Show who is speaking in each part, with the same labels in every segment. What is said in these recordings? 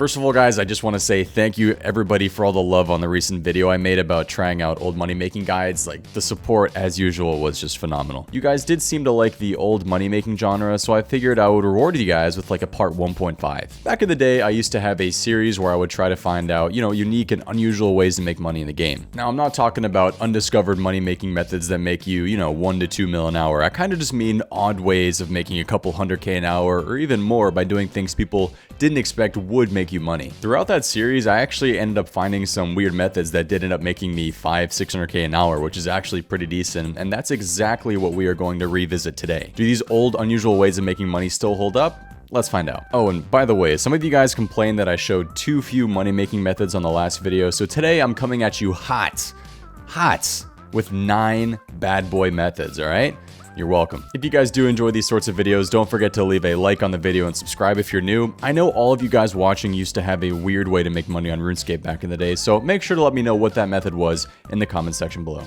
Speaker 1: First of all, guys, I just want to say thank you everybody for all the love on the recent video I made about trying out old money making guides. Like, the support as usual was just phenomenal. You guys did seem to like the old money making genre, so I figured I would reward you guys with like a part 1.5. Back in the day, I used to have a series where I would try to find out, unique and unusual ways to make money in the game. Now, I'm not talking about undiscovered money making methods that make you, 1 to 2 mil an hour. I kind of just mean odd ways of making a couple 100K an hour or even more by doing things people didn't expect would make you money. Throughout that series, I actually ended up finding some weird methods that did end up making me 500-600K an hour, which is actually pretty decent, and that's exactly what we are going to revisit today. Do these old, unusual ways of making money still hold up? Let's find out. Oh, and by the way, some of you guys complained that I showed too few money-making methods on the last video, so today I'm coming at you hot, with 9 bad boy methods, alright? You're welcome. If you guys do enjoy these sorts of videos, don't forget to leave a like on the video and subscribe if you're new. I know all of you guys watching used to have a weird way to make money on Runescape back in the day, so make sure to let me know what that method was in the comment section below.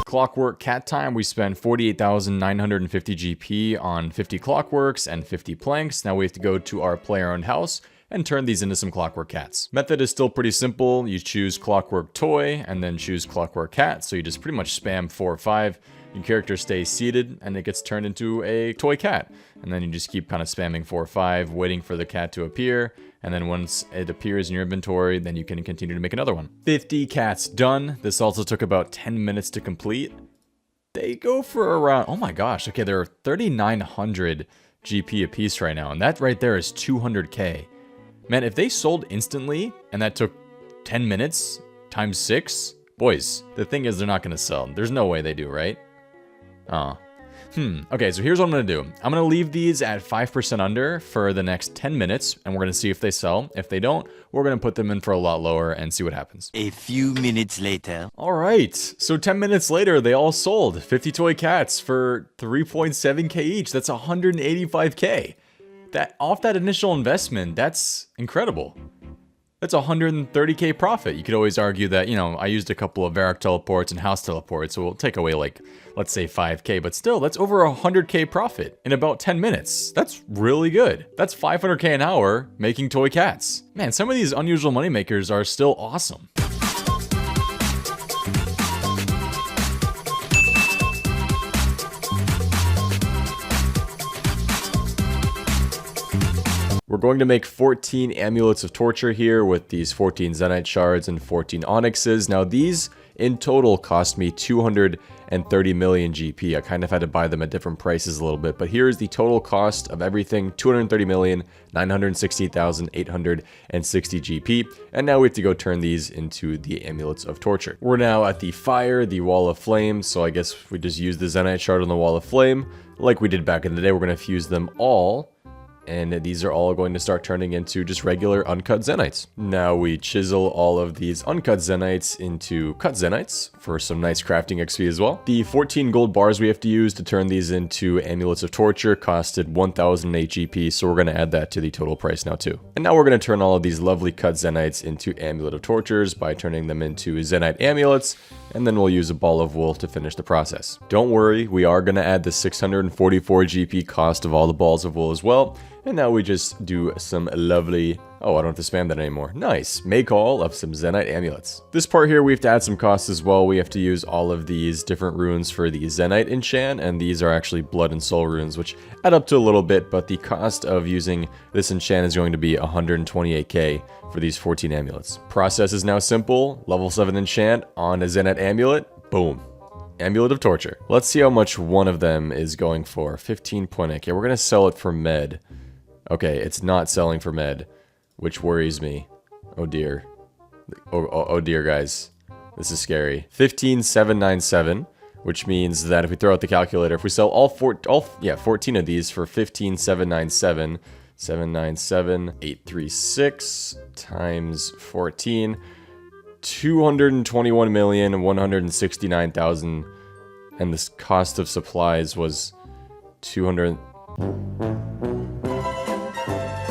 Speaker 1: Clockwork cat time, we spend 48,950 GP on 50 clockworks and 50 planks. Now we have to go to our player-owned house and turn these into some clockwork cats. Method is still pretty simple. You choose clockwork toy and then choose clockwork cat. So you just pretty much spam 4 or 5. Your character stays seated and it gets turned into a toy cat. And then you just keep kind of spamming 4 or 5, waiting for the cat to appear. And then once it appears in your inventory, then you can continue to make another one. 50 cats done. This also took about 10 minutes to complete. They go for around, oh my gosh, okay, there are 3,900 GP a piece right now. And that right there is 200K. Man, if they sold instantly, and that took 10 minutes times 6, boys, the thing is they're not going to sell. There's no way they do, right? Okay, so here's what I'm going to do. I'm going to leave these at 5% under for the next 10 minutes, and we're going to see if they sell. If they don't, we're going to put them in for a lot lower and see what happens.
Speaker 2: A few minutes later.
Speaker 1: All right, so 10 minutes later, they all sold. 50 toy cats for 3.7K each. That's 185K. Off that initial investment, that's incredible. That's 130K profit. You could always argue that, I used a couple of Varrock teleports and house teleports, so we'll take away like, let's say 5K, but still, that's over 100K profit in about 10 minutes. That's really good. That's 500K an hour making toy cats. Man, some of these unusual moneymakers are still awesome. We're going to make 14 amulets of torture here with these 14 Zenyte shards and 14 onyxes. Now these in total cost me 230 million GP. I kind of had to buy them at different prices a little bit, but here's the total cost of everything, 230,960,860 GP. And now we have to go turn these into the amulets of torture. We're now at the fire, the wall of flame. So I guess we just use the Zenyte shard on the wall of flame like we did back in the day. We're going to fuse them all. And these are all going to start turning into just regular uncut Zenytes. Now we chisel all of these uncut Zenytes into cut Zenytes for some nice crafting XP as well. The 14 gold bars we have to use to turn these into amulets of torture costed 1,008 GP, so we're going to add that to the total price now too. And now we're going to turn all of these lovely cut Zenytes into amulet of tortures by turning them into Zenyte amulets, and then we'll use a ball of wool to finish the process. Don't worry, we are going to add the 644 GP cost of all the balls of wool as well. And now we just do some lovely, oh, I don't have to spam that anymore. Nice, make all of some Zenyte amulets. This part here, we have to add some costs as well. We have to use all of these different runes for the Zenyte enchant, and these are actually blood and soul runes, which add up to a little bit, but the cost of using this enchant is going to be 128K for these 14 amulets. Process is now simple. Level 7 enchant on a Zenyte amulet, boom. Amulet of torture. Let's see how much one of them is going for. 15.8K. We're going to sell it for med. Okay, it's not selling for med, which worries me. Oh dear. Oh dear, guys. This is scary. 15,797, which means that if we throw out the calculator, if we sell all 14 of these for 15,797, 797,836 times 14, 221,169,000, and this cost of supplies was 200.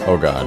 Speaker 1: Oh god.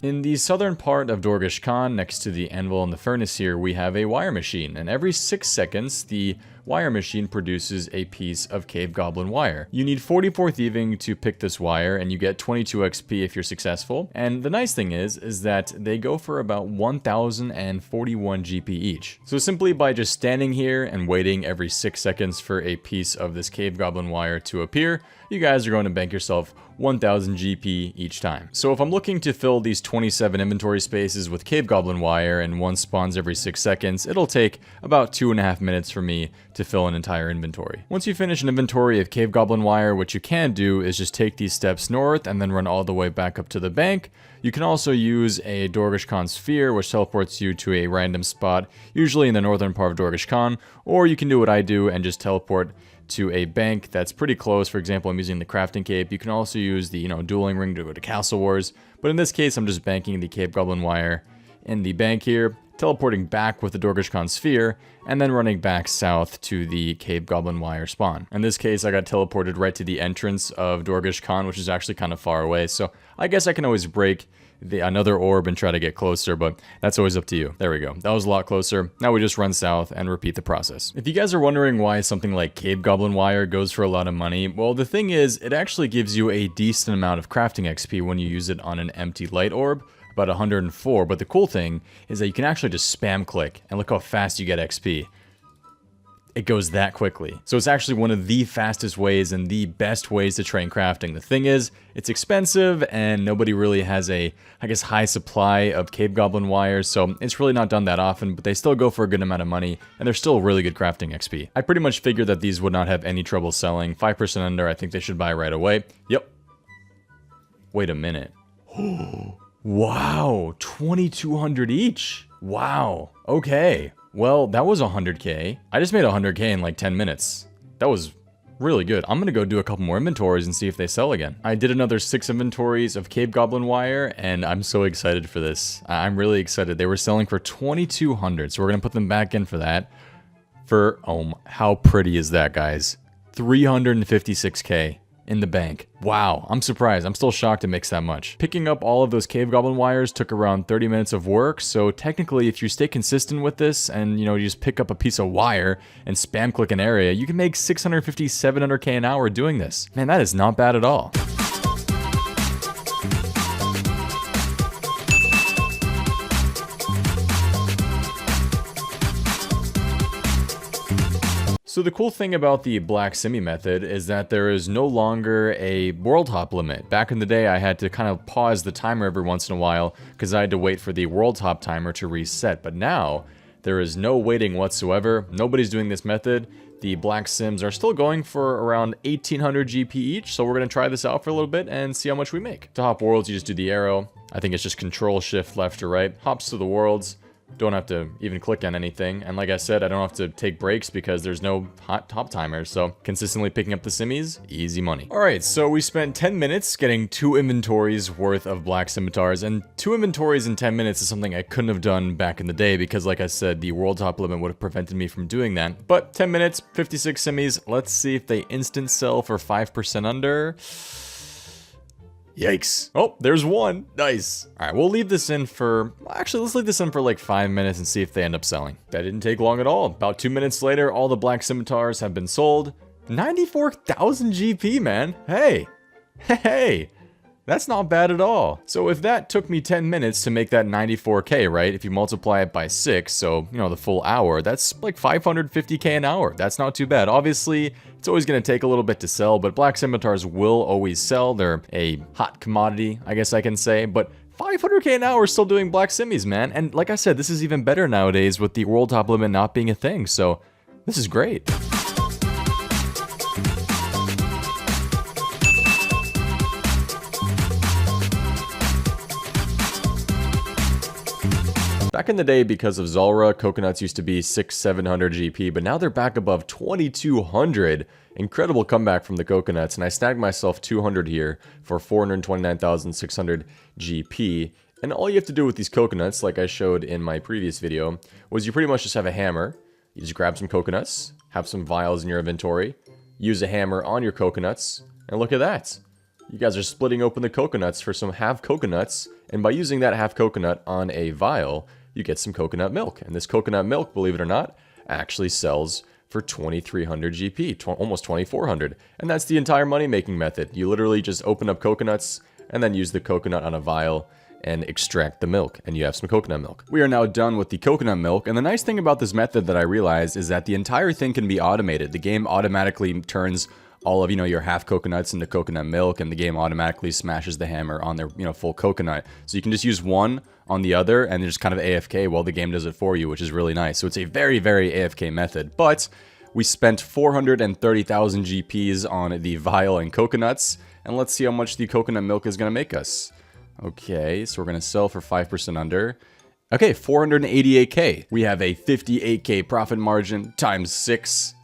Speaker 1: In the southern part of Dorgesh Khan, next to the anvil and the furnace here, we have a wire machine, and every 6 seconds, the wire machine produces a piece of cave goblin wire. You need 44 thieving to pick this wire, and you get 22 XP if you're successful. And the nice thing is that they go for about 1,041 GP each. So simply by just standing here and waiting every 6 seconds for a piece of this cave goblin wire to appear, you guys are going to bank yourself 1,000 GP each time. So if I'm looking to fill these 27 inventory spaces with cave goblin wire and one spawns every 6 seconds, it'll take about 2.5 minutes for me to fill an entire inventory. Once you finish an inventory of cave goblin wire, what you can do is just take these steps north and then run all the way back up to the bank. You can also use a Dorgesh Khan sphere, which teleports you to a random spot, usually in the northern part of Dorgesh Khan, or you can do what I do and just teleport to a bank that's pretty close. For example, I'm using the crafting cape. You can also use the, dueling ring to go to Castle Wars, but in this case, I'm just banking the cave goblin wire in the bank here, teleporting back with the Dorgesh Khan sphere, and then running back south to the cave goblin wire spawn. In this case, I got teleported right to the entrance of Dorgesh Khan, which is actually kind of far away, so I guess I can always break another orb and try to get closer, but that's always up to you. There we go. That was a lot closer. Now we just run south and repeat the process. If you guys are wondering why something like cave goblin wire goes for a lot of money, well, the thing is, it actually gives you a decent amount of crafting XP when you use it on an empty light orb, about 104, but the cool thing is that you can actually just spam click, and look how fast you get XP. It goes that quickly. So it's actually one of the fastest ways and the best ways to train crafting. The thing is, it's expensive and nobody really has a, high supply of cave goblin wires, so it's really not done that often, but they still go for a good amount of money and they're still really good crafting XP. I pretty much figured that these would not have any trouble selling. 5% under, I think they should buy right away. Yep. Wait a minute. Wow, 2,200 each. Wow, okay. Well, that was 100k. I just made 100k in like 10 minutes. That was really good. I'm gonna go do a couple more inventories and see if they sell again. I did another 6 inventories of cave goblin wire, and I'm so excited for this. I'm really excited. They were selling for 2,200, so we're gonna put them back in for that. For, how pretty is that, guys? 356k. In the bank. Wow, I'm surprised. I'm still shocked it makes that much. Picking up all of those cave goblin wires took around 30 minutes of work, so technically if you stay consistent with this and you just pick up a piece of wire and spam click an area, you can make 650, 700k an hour doing this. Man, that is not bad at all. So the cool thing about the black simi method is that there is no longer a world hop limit. Back in the day, I had to kind of pause the timer every once in a while because I had to wait for the world hop timer to reset. But now, there is no waiting whatsoever. Nobody's doing this method. The black sims are still going for around 1,800 GP each, so we're going to try this out for a little bit and see how much we make. To hop worlds, you just do the arrow. I think it's just control shift left or right. Hops to the worlds. Don't have to even click on anything, and like I said, I don't have to take breaks because there's no hot top timers, so consistently picking up the simmies, easy money. Alright, so we spent 10 minutes getting 2 inventories worth of black scimitars, and 2 inventories in 10 minutes is something I couldn't have done back in the day because like I said, the world top limit would have prevented me from doing that. But 10 minutes, 56 simmies, let's see if they instant sell for 5% under. Yikes. Oh, there's one. Nice. All right, we'll leave this in for... Actually, let's leave this in for like 5 minutes and see if they end up selling. That didn't take long at all. About 2 minutes later, all the black scimitars have been sold. 94,000 GP, man. Hey. Hey. That's not bad at all. So if that took me 10 minutes to make that 94k, right? If you multiply it by 6, so, the full hour, that's like 550k an hour. That's not too bad. Obviously, it's always going to take a little bit to sell, but black scimitars will always sell. They're a hot commodity, I guess I can say, but 500k an hour still doing black simmies, man. And like I said, this is even better nowadays with the world top limit not being a thing, so this is great. Back in the day, because of Zulrah, coconuts used to be 600-700 GP, but now they're back above 2,200. Incredible comeback from the coconuts, and I snagged myself 200 here for 429,600 GP. And all you have to do with these coconuts, like I showed in my previous video, was you pretty much just have a hammer. You just grab some coconuts, have some vials in your inventory, use a hammer on your coconuts, and look at that. You guys are splitting open the coconuts for some half coconuts, and by using that half coconut on a vial, you get some coconut milk. And this coconut milk, believe it or not, actually sells for 2300 GP, almost 2400. And that's the entire money-making method. You literally just open up coconuts and then use the coconut on a vial and extract the milk, and you have some coconut milk. We are now done with the coconut milk, and the nice thing about this method that I realized is that the entire thing can be automated. The game automatically turns all of, your half coconuts into coconut milk, and the game automatically smashes the hammer on their, full coconut. So you can just use one on the other and just kind of AFK while the game does it for you, which is really nice. So it's a very, very AFK method, but we spent 430,000 GPs on the vial and coconuts, and let's see how much the coconut milk is gonna make us. Okay, so we're gonna sell for 5% under. Okay, 488k. We have a 58k profit margin times 6.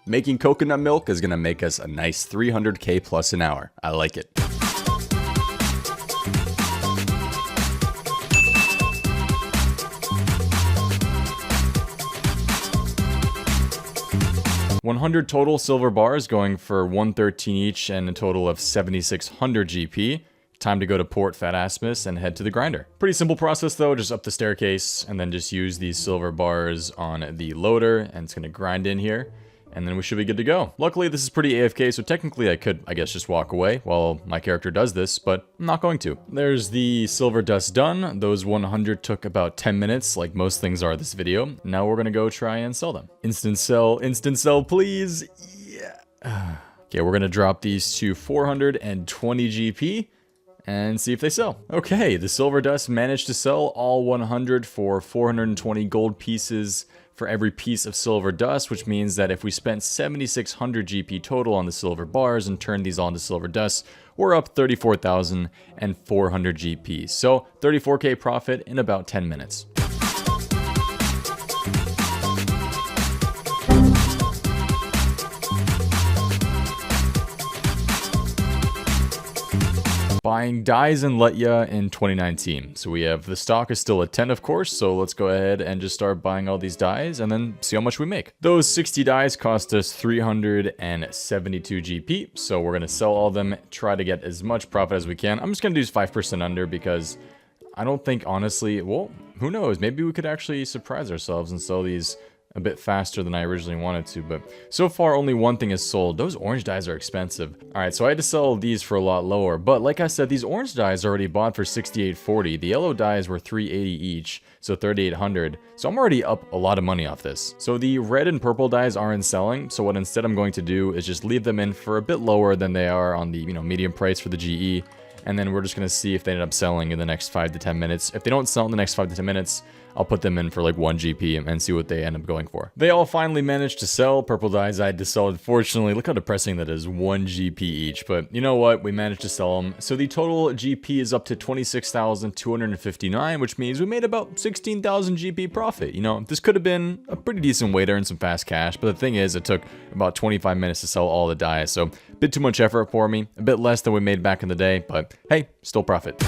Speaker 1: Making coconut milk is gonna make us a nice 300k plus an hour. I like it. $100 total silver bars going for 113 each and a total of 7600 GP. Time to go to Port Fatasmus and head to the grinder. Pretty simple process though, just up the staircase and then just use these silver bars on the loader and it's gonna grind in here and then we should be good to go. Luckily this is pretty AFK, so technically I could, just walk away while my character does this, but I'm not going to. There's the silver dust done. Those 100 took about 10 minutes, like most things are this video. Now we're gonna go try and sell them. Instant sell, please. Yeah. Okay, we're gonna drop these to 420 GP. And see if they sell. Okay, the silver dust managed to sell all 100 for 420 gold pieces for every piece of silver dust, which means that if we spent 7600 GP total on the silver bars and turned these all into silver dust, we're up 34,400 GP. So 34k profit in about 10 minutes. Buying dyes in Letya in 2019. So we have, the stock is still at 10 of course, so let's go ahead and just start buying all these dyes and then see how much we make. Those 60 dyes cost us 372 GP, so we're gonna sell all of them, try to get as much profit as we can. I'm just gonna do 5% under because I don't think, honestly, well, who knows, maybe we could actually surprise ourselves and sell these a bit faster than I originally wanted to, but so far only one thing is sold. Those orange dyes are expensive. Alright, so I had to sell these for a lot lower, but like I said, these orange dyes are already bought for 6840. The yellow dyes were 380 each, so 3800. So I'm already up a lot of money off this. So the red and purple dyes aren't selling, so what instead I'm going to do is just leave them in for a bit lower than they are on the, medium price for the GE, and then we're just going to see if they end up selling in the next 5 to 10 minutes. If they don't sell in the next 5 to 10 minutes, I'll put them in for like 1 GP and see what they end up going for. They all finally managed to sell. Purple dyes I had to sell, unfortunately. Look how depressing that is, 1 GP each. But you know what? We managed to sell them. So the total GP is up to 26,259, which means we made about 16,000 GP profit. This could have been a pretty decent way to earn some fast cash, but the thing is, it took about 25 minutes to sell all the dyes. So a bit too much effort for me, a bit less than we made back in the day, but hey, still profit.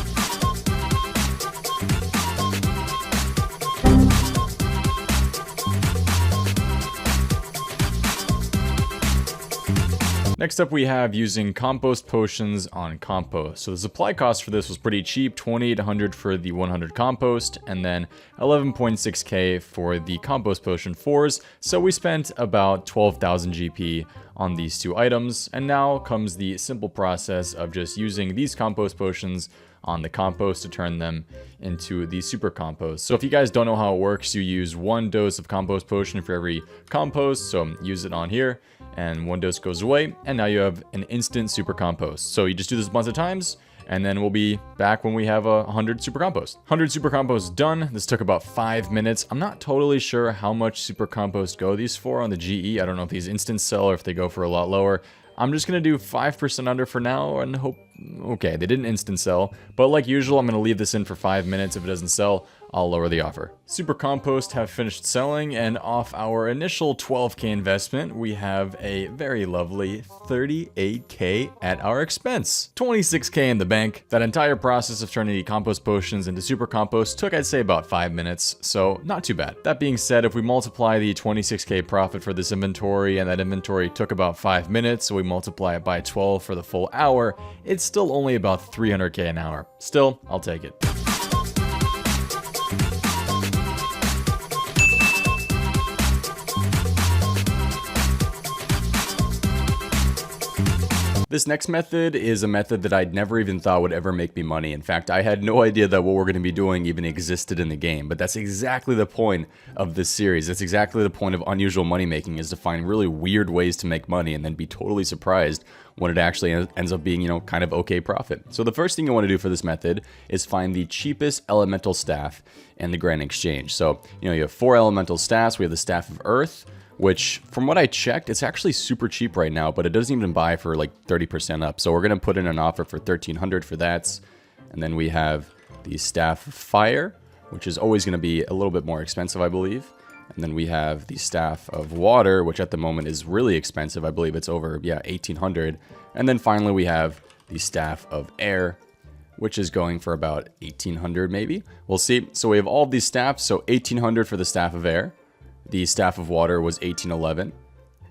Speaker 1: Next up we have using compost potions on compost. So the supply cost for this was pretty cheap, 2,800 for the 100 compost, and then 11.6k for the compost potion 4s. So we spent about 12,000 GP on these two items, and now comes the simple process of just using these compost potions on the compost to turn them into the super compost. So if you guys don't know how it works, you use 1 dose of compost potion for every compost, so use it on here, and 1 dose goes away, and now you have an instant super compost. So you just do this a bunch of times, and then we'll be back when we have 100 super compost. 100 super compost done. This took about 5 minutes. I'm not totally sure how much super compost go these for on the GE. I don't know if these instant sell or if they go for a lot lower. I'm just gonna do 5% under for now and hope, okay, they didn't instant sell, but like usual, I'm gonna leave this in for 5 minutes. If it doesn't sell, I'll lower the offer. Super Compost have finished selling, and off our initial 12k investment, we have a very lovely 38k at our expense. 26k in the bank. That entire process of turning the compost potions into Super Compost took, I'd say, about 5 minutes, so not too bad. That being said, if we multiply the 26k profit for this inventory, and that inventory took about 5 minutes, so we multiply it by 12 for the full hour, it's still only about 300k an hour. Still, I'll take it. This next method is a method that I'd never even thought would ever make me money. In fact, I had no idea that what we're going to be doing even existed in the game, but that's exactly the point of this series. That's exactly the point of unusual money making, is to find really weird ways to make money and then be totally surprised when it actually ends up being, kind of okay profit. So the first thing you want to do for this method is find the cheapest elemental staff in the Grand Exchange. So, you have 4 elemental staffs. We have the Staff of Earth, which, from what I checked, it's actually super cheap right now, but it doesn't even buy for like 30% up. So we're going to put in an offer for 1,300 for that. And then we have the Staff of Fire, which is always going to be a little bit more expensive, I believe. And then we have the Staff of Water, which at the moment is really expensive. I believe it's over, 1,800. And then finally we have the Staff of Air, which is going for about 1,800 maybe. We'll see. So we have all of these staffs. So 1,800 for the Staff of Air. The Staff of Water was 1811,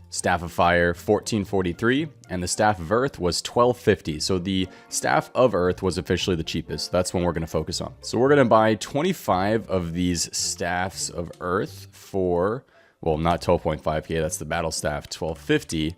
Speaker 1: Staff of Fire 1443, and the Staff of Earth was 1250. So the Staff of Earth was officially the cheapest. That's one we're going to focus on. So we're going to buy 25 of these Staffs of Earth for, well, not 12.5k, that's the Battle Staff, 1250.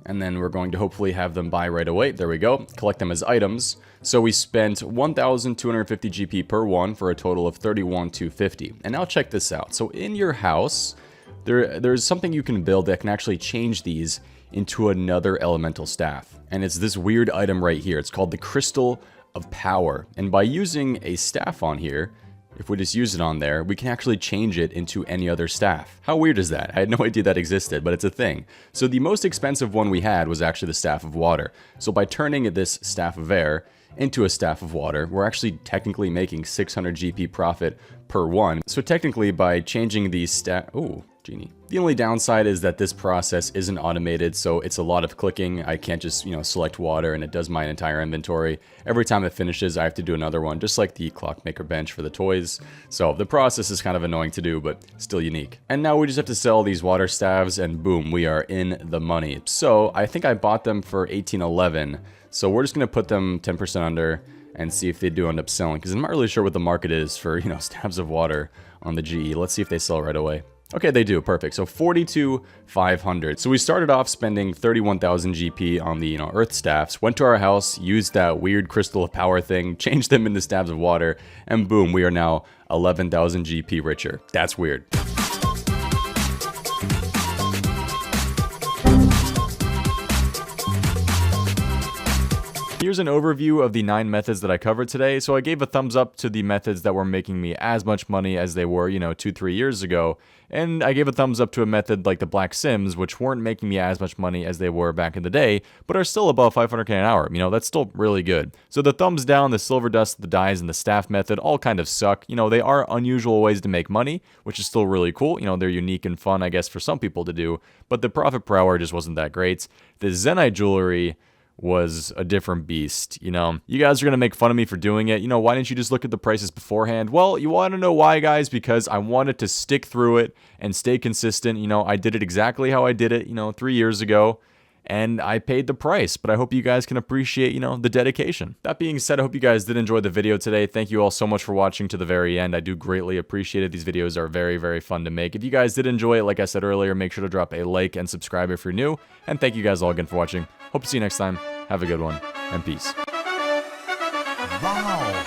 Speaker 1: And then we're going to hopefully have them buy right away. There we go. Collect them as items. So we spent 1,250 GP per one for a total of 31,250. And now check this out. So in your house, there's something you can build that can actually change these into another elemental staff. And it's this weird item right here. It's called the Crystal of Power. And by using a staff on here, if we just use it on there, we can actually change it into any other staff. How weird is that? I had no idea that existed, but it's a thing. So the most expensive one we had was actually the Staff of Water. So by turning this Staff of Air into a Staff of Water, we're actually technically making 600 GP profit per one. So technically by changing the ooh, genie. The only downside is that this process isn't automated, so it's a lot of clicking. I can't just, select water and it does my entire inventory. Every time it finishes, I have to do another one, just like the Clockmaker bench for the toys. So the process is kind of annoying to do, but still unique. And now we just have to sell these water staves and boom, we are in the money. So I think I bought them for 1811. So we're just going to put them 10% under and see if they do end up selling, because I'm not really sure what the market is for, staves of water on the GE. Let's see if they sell right away. Okay, they do. Perfect. So 42,500. So we started off spending 31,000 GP on the, earth staffs, went to our house, used that weird Crystal of Power thing, changed them into staves of water, and boom, we are now 11,000 GP richer. That's weird. Here's an overview of the 9 methods that I covered today. So I gave a thumbs up to the methods that were making me as much money as they were, 2-3 years ago. And I gave a thumbs up to a method like the Black Sims, which weren't making me as much money as they were back in the day, but are still above 500k an hour. That's still really good. So the thumbs down, the silver dust, the dyes, and the staff method all kind of suck. They are unusual ways to make money, which is still really cool. They're unique and fun, I guess, for some people to do, but the profit per hour just wasn't that great. The Zenyte jewelry was a different beast. You guys are going to make fun of me for doing it. Why didn't you just look at the prices beforehand? Well, you want to know why, guys? Because I wanted to stick through it and stay consistent. I did it exactly how I did it, 3 years ago, and I paid the price, but I hope you guys can appreciate, the dedication. That being said, I hope you guys did enjoy the video today. Thank you all so much for watching to the very end. I do greatly appreciate it. These videos are very, very fun to make. If you guys did enjoy it, like I said earlier, make sure to drop a like and subscribe if you're new. And thank you guys all again for watching. Hope to see you next time. Have a good one, and peace.
Speaker 2: Wow.